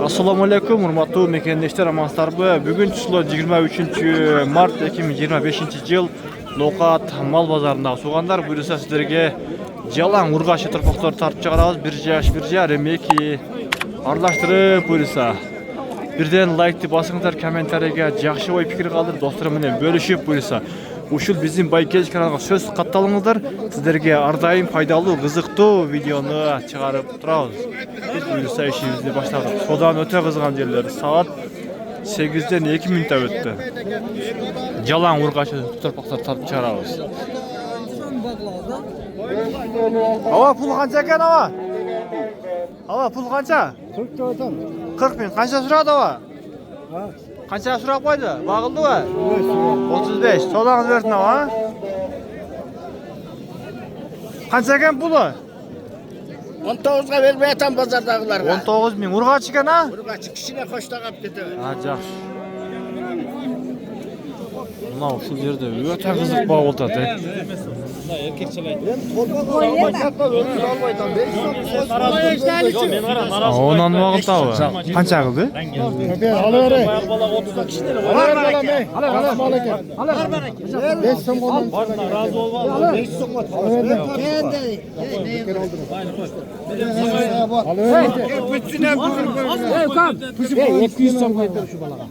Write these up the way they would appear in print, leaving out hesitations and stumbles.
Assalamu alaikum, hurmatly mekendeşler, amansızlar. Bugün çyslo 23 mart 2025 yıl Nokat mal bazarında soğanlar buyursa sizlerge jalan urgaşı tırpaklar tartıp çıkarabız. Bir jarım eki aralashtirib buyursa. Birden like basыңыздар, комментарийге жақсы ой пікір қалдырып, достарыммен бөлішіп бuyursa. Ушул биздин Байкелич каналына сөз катталыңыздар. Сіздерге ардайым пайдалуу, кызыктуу видеону чыгарып турабыз. Биз буюрса ишибизди баштадык. Содан өтө кызган жерлер саат 8ден 2 мүнөт өттү. Жалаң ургачы торпактар тартып чыгарабыз. Ава пул канча экен ава? Ава пул канча? 40 liradan. 40 bin. Kança süradi ava? Kança sürap koydu? Bağıldı mı? 35. Solağınız versin ava. Kança eken pulu? 19'a vermeye tam pazardağılarga. 19 bin. Urga çıkan ha? Urga çıkışına koşta kapıp gidiyor. Ha, жақсы. Mınau şu yerde öte kızık bağ oldu. Ondan vaqt tavı. Qancha qildi?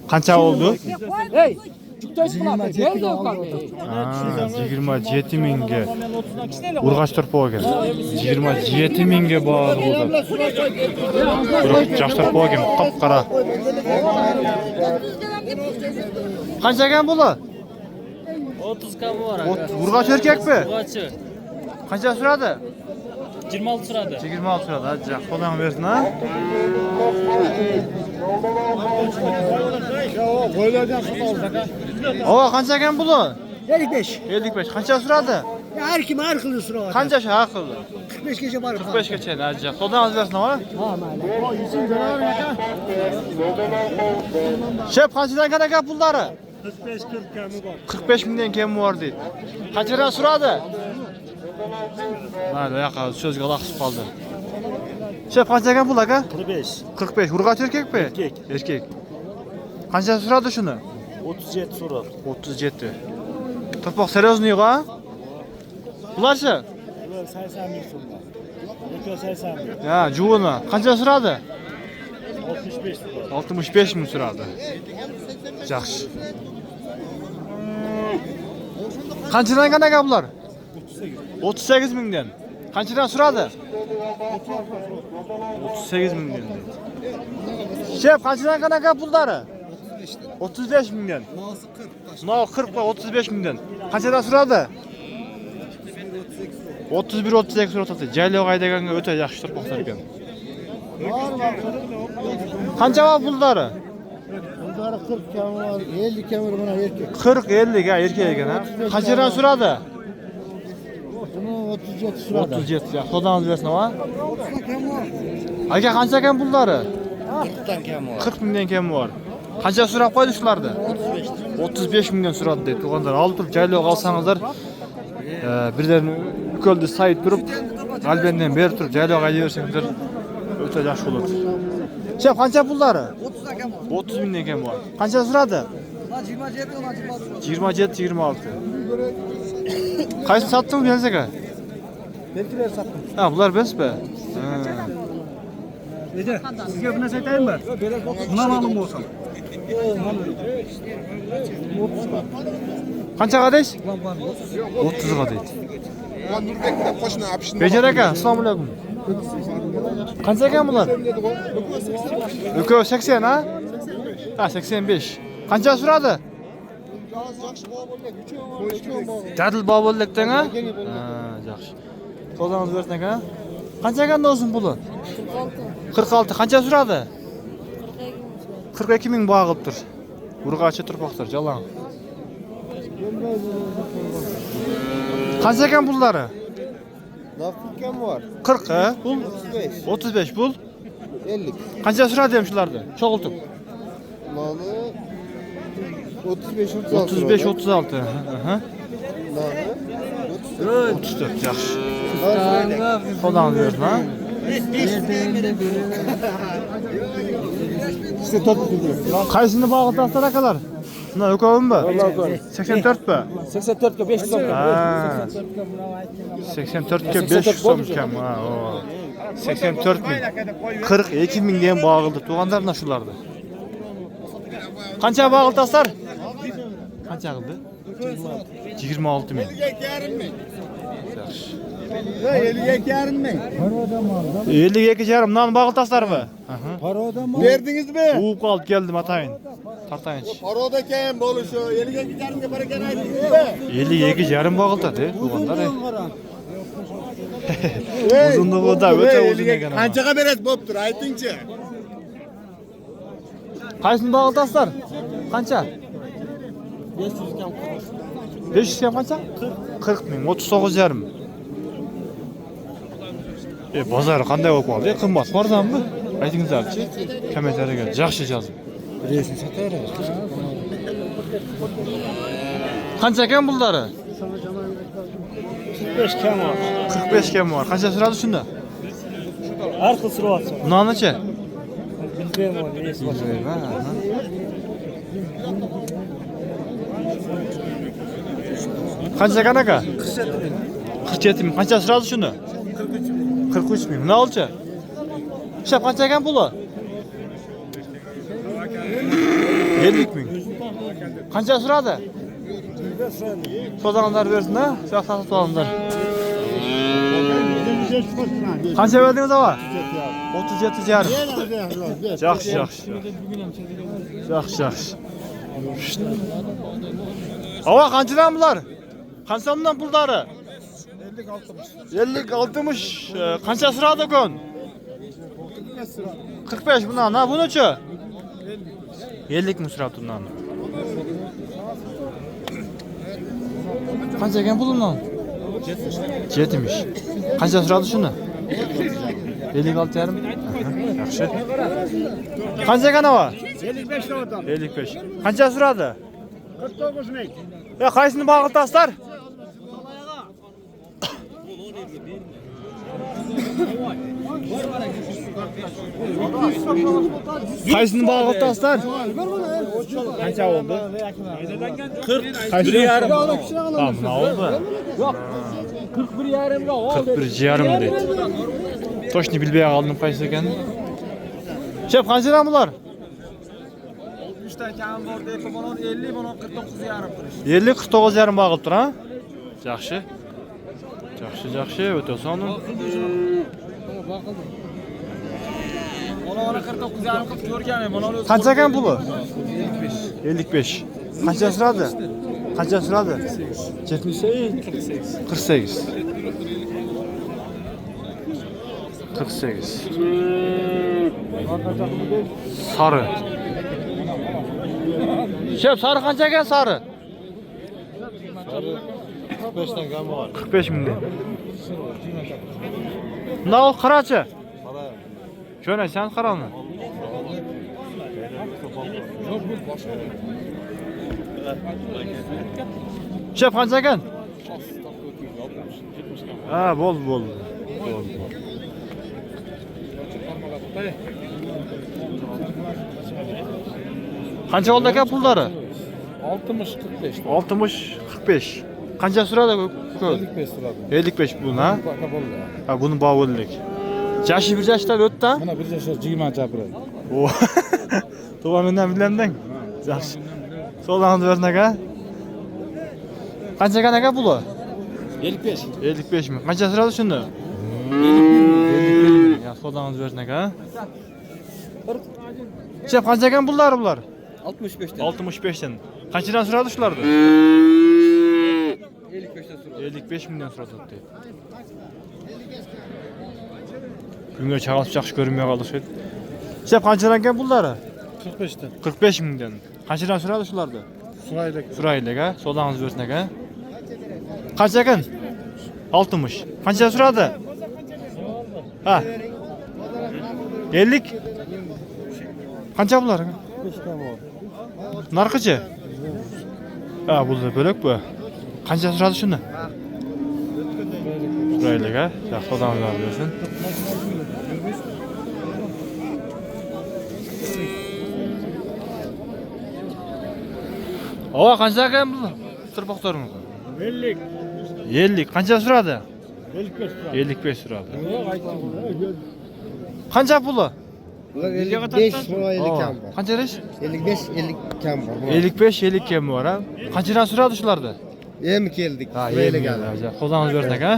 Qancha oldu? 27 mingga urg'ash turpoq ekan. 27 mingga bor bo'ldi. Yaxshi turpoq ekan, qop-qora. Qancha ekan buli? 30 kam var. Urg'ash erkakmi? Urg'achi. Qancha suradi? 26 suradi. 26 suradi. Hadi, qo'ldan bersin ha. Ava qancha ekan buli? 55. 55. Qancha suradi? Her kim her kılı sıra var. Qancha shu aqlli? 45 gece var. 45 gacha. Hadi, qo'ldan bersin ava. Shep qanchadan kan ekan pullari? 45-40 kami var. 45 mingdan kemi bor deydi. Qanchadan suradi? Mana yoqqa so'zga laqsib qoldi. Shep qancha ekan pul aka? 45. 45. Urg'ach erkakmi? Erkek. Erkek. Qancha suradi shuni? 37 so'rab. 37. Turpoq serozniga? Bularchi? Ular 80 ming so'm. Yo'q 80 ming. Ya, juvuni. Qancha suradi? 65 so'rab. 65 ming suradi. Yaxshi. Qanchadan kan aka bular? 38 mingdan. Qanchadan suradi? 38 mingdan. Shep, qanchadan kan aka pullari? 35 mingdan. No 40 va 35 mingdan. Qanchadan suradi? 31-38 suradi. Jaylo qaydaganga o'ta yaxshi turpoqlar ekan. Qancha va pullari? Bunlar 40 kami var. 50 kami var bana erkek. 40-50 ga erkek ekan ha. Qanchadan suradi? Bunu 37 sırada. 37. Ya, xo'dan bersin va. Aka qancha ekan pullari? 40'tan kami var. 40 mingdan kam bor. Qancha so'rab qo'ydi shularni? 35 mingdan so'radi deb tuganlar. Olib turib jaylo qolsangizlar, birdan ukolni sayt turib, qalbandan berib turib jaylo qaytaversangizlar, o'ta yaxshi bo'ladi. Shep, qancha pullari? 30 mingdan kam bor. Qancha so'radi? 27-26. Qaysi satding bu aka? Belkiler sattım. Ha, bular besmi? Nece? Sizge bir narsa aytayım mı? Buna malum olsam. Qanchaga deysiz? 30 ga deydi. Bejar aka, assalomu alaykum. Qancha ekan bular? Ökö 80 ha? Ha, 85. Qancha suradi? Jadil bobollikdan ha? Ha, yaxshi. Qo'ldan bersin aka. Qancha ekan o'zim puli? 46. Qancha suradi? 42 ming bağılıptır. Urg'achi turpoqlar, jalan. Qancha ekan pullari? 40 kami var. 40 ha? Pul 35. 35 pul. 50. Qancha suradi ham shularni? Cho'g'iltib. Malı 35-36. 35-36. Aha. Malı 34 yaxshi. Qo'ldan bersin ha? Kaysını bağıltaslar akalar? Buna ökövün mü? 84 mü? 84'e 500 so'm. 84'ke 500 so'm ekan. 84 ming. 42 ming degan bağıldı. Tuğanlar mı şulardı? Kança bağıltaslar? Kança kıldı? 26 ming. 52 yarım nan bağıltaslar mı? Verdiniz mi? Uğup kalıp geldim atayın. Tartayın. Paroda kem boluşu. 52 yarımga barakan aydınız mı? 52 yarım bağıltadı. Tuğanlar. Uzunluğu da öte uzun ekan. Qanchaga berasiz bo'ptur, aytingchi. Kaysını bağıltaslar? Kança? 500 kam kança? 40 ming, 39 yarım. Bozor qanday bo'lib qoldi? Qimmat bordami? Aytingizlarchi. Kommentariyga yaxshi yozing. Resim satar. Qancha ekan pullari? 45 kam var. 45 kam bor. Qancha suradi shunda? Har xil suryapti. Bunaqacha? Bilmayman, nesi var. Qancha ekan aka? 47 ming. Qancha suradi shuni? 43 ming. Nima olcha? Shap qancha ekan puli? 50 ming. Qancha suradi? Sozanlar bersin ha? Sağ satib olanlar. Qancha verdingiz ava? 37 yarım. Yaxshi, yaxshi. Yaxshi, yaxshi. Ava qanchadan bular? Qanchadan pullari? 50-60. Qancha suradi ekan? 45 bundan. Ha, bunuchi? 50 ming suradi bundan. Qancha ekan pulimdan? 70. Qancha suradi shuni? 56 yarım. Yaxshi. Qancha ekan ava? 55 so'm. 55. Qancha suradi? 49 ming. Qaysini bağıltaslar? Qaysini bağıltaslar? Qancha oldu? 40. Qaysi yarım? Tamam, ne oldu? Yo'q. 41 yarimga oldi. 41 yarım deydi. Toshni bilmay qoldim qaysi ekanini. Chep, qanchadan bular? 3 ta kam bor deb, bunun 50, bunun 49 yarım. 50-49 yarım bağılıb tur ha? Yaxshi. Yaxshi, yaxshi, o'ta sonu. Ona 49 yarım qilib ko'rgan, buni o'zi. Qancha ekan puli? 55. Qancha suradi? Qancha suradi? 48. 48. Sarı. Şef, sarı qancha ekan sarı? 45 dan kam bor. 45 ming. Nao qarachi? Şöyle sen qaramı? Şef qancha ekan? Ha, bo'ldi. Qancha oldi aka pullari? 60-45. 60-45. Qancha suradi ko'k? 55 so'radi. 55 bu ha? Baka bo'ldi. Ha, buni bavullik. Yaşı bir yaşta o'tdi ha? Mana bir yoshlar 20 jabri. O. To'g'ri mendan bilamding. Yaxshi. So'lani bernaga. Qancha ekan aka puli? 55. 55 ming. Qancha suradi shunda? 50 ming. Ya so'lani bernaga. Chep, qancha ekan pullari bular? 65 dan. 65 dan. Qanchadan suradi shularni? 55 dan so'radi. 55 mingdan suradi. Bunga chaqalib yaxshi ko'rinmay qoldi shu. Chep, qanchadan ekan pullari? 45 dan. 45 mingdan. Qanchadan suradi shularni? Suraylik. Suraylik ha, so'dangiz bersin aka. Qancha ekan? 60. Qancha suradi? Ha. 50. Qancha bular? 5 kam bor. Narxi-chi? Ha, bu bo'lak bu. Qancha suradi shuni? Suraylik ha, yaxshi so'dangiz bersin. Ova qancha ekan bu? Tırpaqtormi? 50. 50. Qancha suradi? 55 lira. 55 suradi. Yok aytdim. Qancha puli? Bular 55 so'ra 50 kam bor. Qancha resh? 55 50 kam bor. 55 50 kam bor ha. Qanchadan suradi shularda? Endi keldik. Ha, Burayla yem keldik. geldi. Qo'zangiz bersak ha.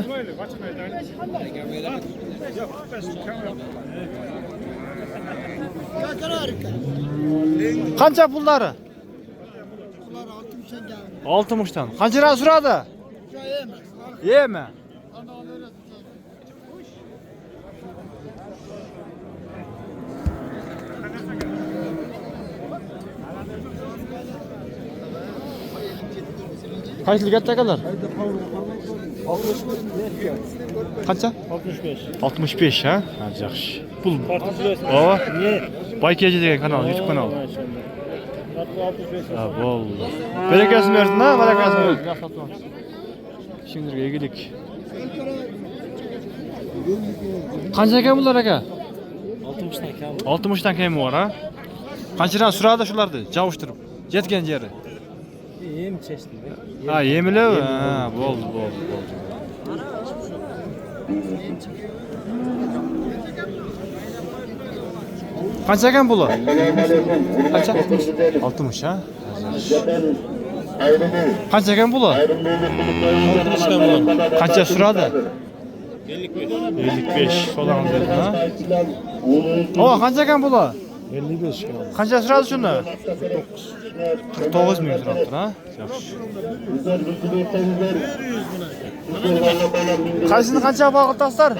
Qancha pullari? 60 dan. Qanchadan suradi? Yemi. Kaçlık atacaklar? Kaça? 65. 65 ha? Ha, yaxşı. Pul. Partisiz. O, Niye? Baykeci degan kanal, YouTube kanal. Maşallah. 65. Ha, bol. Bereketini versin ha, bereketini versin. Yaxşı atmam. Şimdilik egilik. Qancha ekan bular aka? 60'dan kam. 60 dan kemi var ha? Qanchadan suradi shularni javishtirib? Yetgan yeri. Yem çeşitli. Ha, yemilar. Ha, bo'ldi, bo'ldi, bo'ldi. Qancha ekan puli? Qancha? 60 ha? Qancha ekan puli? 60 kam var. Qancha suradi? 55. 55 falan dedi ha. O qancha ekan puli? 55 kam. Qancha suradi shuni? 49 ming suradi ha? Yaxshi. Qaysini qancha bag'otasizlar? 62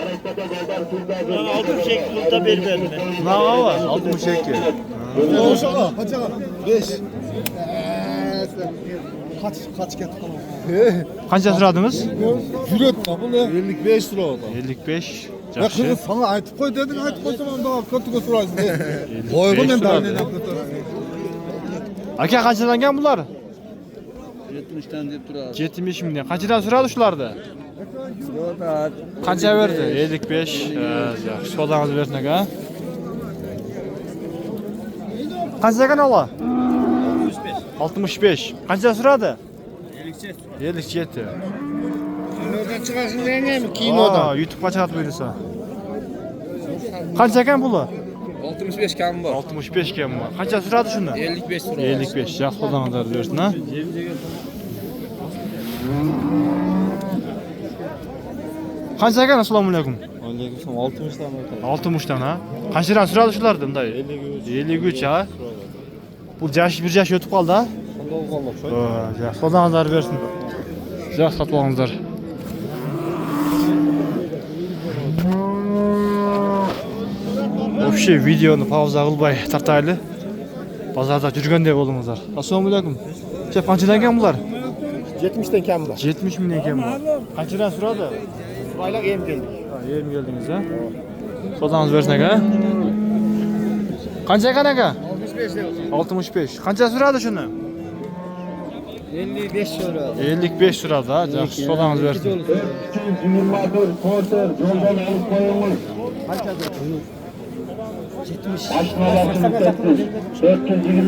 pulda berberdi. Nava 62. Kaça? 5. Kaç ketdi qoladi? Qancha suradingiz? Jur'at bu 55 lira oldu. 55. Ya Yaxshi. kızım sana aytıp koy dedin, aytıp koysam onda kötüge soraysın. 55 Koygun ben daha suradi. ne Aka qanchadan ekan bular? 70'ten deb turadi. 70 mingdan. Qanchadan suradi shularni? Qancha berdi? 55. Yaxshi. Sodangiz bersin aka. Qancha ekan ola? 65. Qancha suradi? 57. Kinodan çıkarsın denge mi? Kinodan. YouTube'ga chiqarib buyursa. Qancha ekan puli? 65 kam bor. 65 kam bor. Qancha suradi shuni? 55 so'radi. 55. Yaxshi xodonlar bersin ha. Qancha ekan? Assalomu alaykum. Aleyküm 60 tane öter. 60 dan ha. Qanchadan suradi shularni bunday? 53 ha. Bu bir yaş o'tib qoldi ha. Onda olmaz. Yaxshi xodonlar bersin. Yaxshi sotib olingizlar. Вообще videoni pauza qilmay tartayli. Bozorda yurgandek bo'lingizlar. Assalomu alaykum. Chep qanchadan ekan bular? 70'ten kam var. 70 ming ekan bu. Qanchadan suradi? Bayrak em geldi. Ha, yerim keldingiz ha. Sodangiz bersin aka. Qancha ekan aka? 65 lira. 65. Qancha suradi shuni? 55 lira. 55 suradi ha. Yaxshi, sodangiz bersin.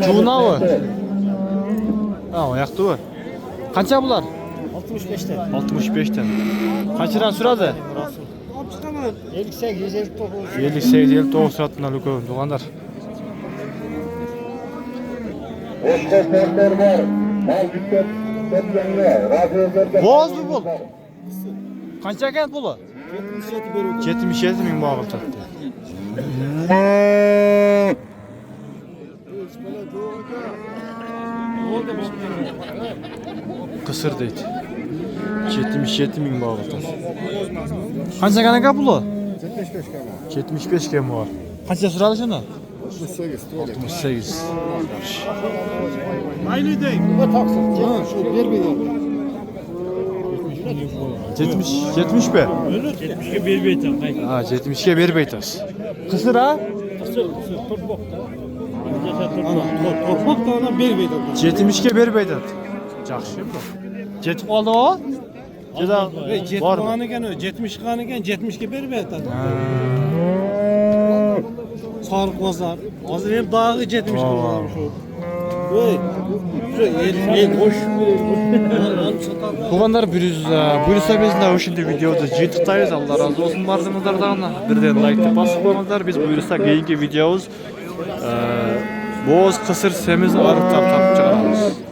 Tunavi. Ha, oyaqda bu. Qancha bular? 65'ten. 65 dan. Qanchadan suradi? 58 59. 58 59 suratdan ulkan to'g'anlar. Boz bu pul. Qancha ekan puli? 77 ming bag'il tatdi. Qisir deydi. 77 ming bag'il tatdi. Qancha ekan aka puli? 75 kam var. 75 kam bor. Qancha suradi shuni? 68. 68. Aynı değil. Bu taksir. Şu bir bir. 70 be. 70'e bir beytan. Ha, 70 ga berib aytasiz. Qisir ha? Turpokta. Torpak da ona bir bir. 70 ga berib aytadi. Yaxshi bu. Ketib qoldi o? Jeda bor. Qani ekan o 70 qani ekan 70 ga berib aytadi. Sariq bozor. Hozir ham dog'i 70 qilgan shu. Туғандар бұйырса безінде ошындай видеоды жиынтықтайбыз. Алла разы болсын барыңыздардан. Бірден лайкты басып қойыңыздар. Біз бұйырса кейінгі видеобыз боз қысыр семіз арықтар тартып шығарамыз.